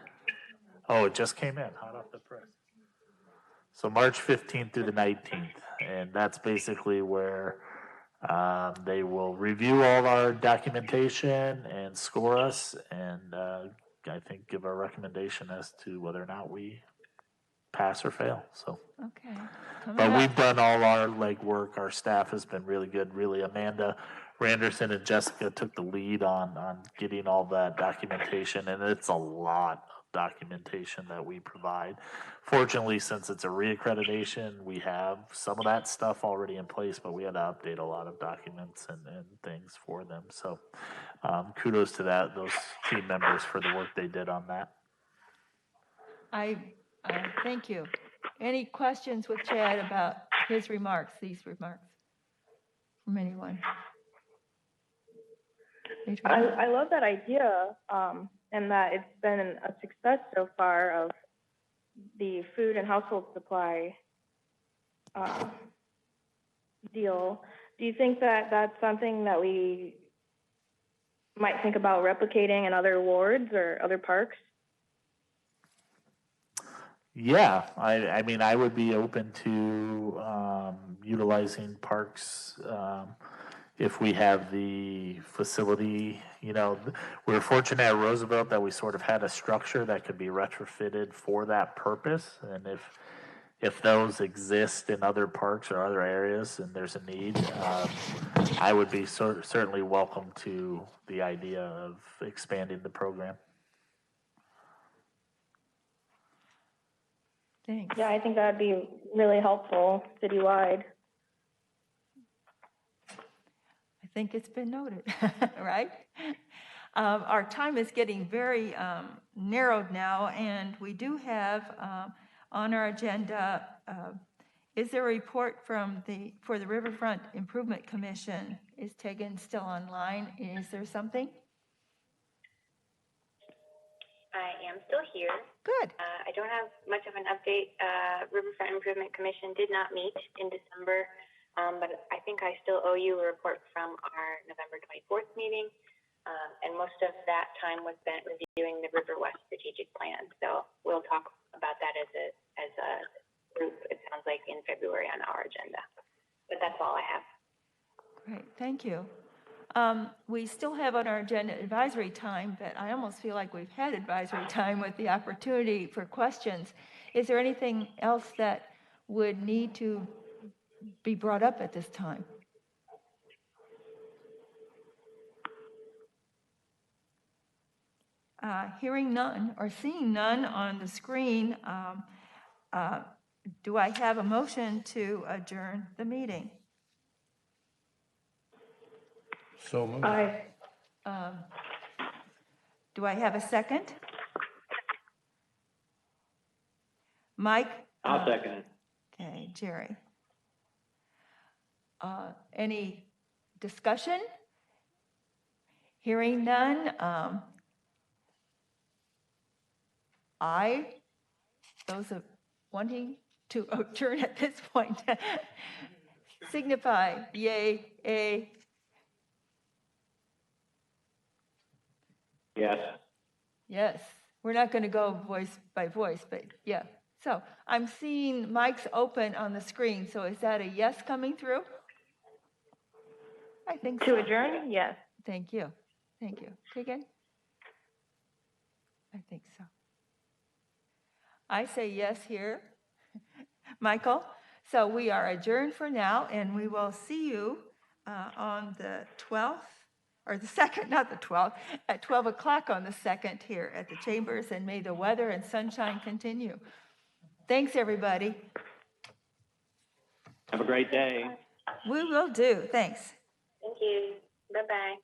D: Oh, it just came in, hot off the press. So March 15th through the 19th, and that's basically where they will review all our documentation and score us, and I think give a recommendation as to whether or not we pass or fail. So,
A: Okay. Coming
D: but
A: up.
D: we've done all our legwork. Our staff has been really good. Really, Amanda Randerson and Jessica took the lead on getting all that documentation, and it's a lot of documentation that we provide. Fortunately, since it's a reaccreditation, we have some of that stuff already in place, but we had to update a lot of documents and things for them. So kudos to those team members for the work they did on that.
A: I thank you. Any questions with Chad about these remarks from anyone? Adrienne?
F: I love that idea, and that it's been a success so far of the food and household supply deal. Do you think that that's something that we might think about replicating in other wards or other parks?
D: Yeah, I mean, I would be open to utilizing parks if we have the facility. We're fortunate at Roosevelt that we sort of had a structure that could be retrofitted for that purpose. And if those exist in other parks or other areas and there's a need, I would be certainly welcome to the idea of expanding the program.
A: Thanks.
F: Yeah, I think that'd be really helpful citywide.
A: I think it's been noted, right? Our time is getting very narrowed now, and we do have on our agenda, is there a report for the Riverfront Improvement Commission? Is Tegan still online? Is there something?
H: I am still here.
A: Good.
H: I don't have much of an update. Riverfront Improvement Commission did not meet in December, but I think I still owe you a report from our November 24th meeting, and most of that time was spent reviewing the River West strategic plan. So we'll talk about that as a group, it sounds like, in February on our agenda. But that's all I have.
A: Great, thank you. We still have on our agenda advisory time, but I almost feel like we've had advisory time with the opportunity for questions. Is there anything else that would need to be brought up at this time? Hearing none or seeing none on the screen, do I have a motion to adjourn the meeting?
I: So moved.
B: Aye.
A: Do I have a second? Mike?
E: I'll second it.
A: Okay, Jerry. Any discussion? Hearing none, those of wanting to adjourn at this point, signify yay, a.
E: Yes.
A: Yes, we're not going to go voice by voice, but yeah. So I'm seeing mics open on the screen, so is that a yes coming through? I think
F: To
A: so.
F: adjourn? Yes.
A: Thank you. Thank you. Keegan? I think so. I say yes here. Michael? So we are adjourned for now, and we will see you on the 12th, or the 2nd, not the 12th, at 12 o'clock on the 2nd here at the Chambers, and may the weather and sunshine continue. Thanks, everybody.
E: Have a great day.
A: We will do. Thanks.
H: Thank you. Bye-bye.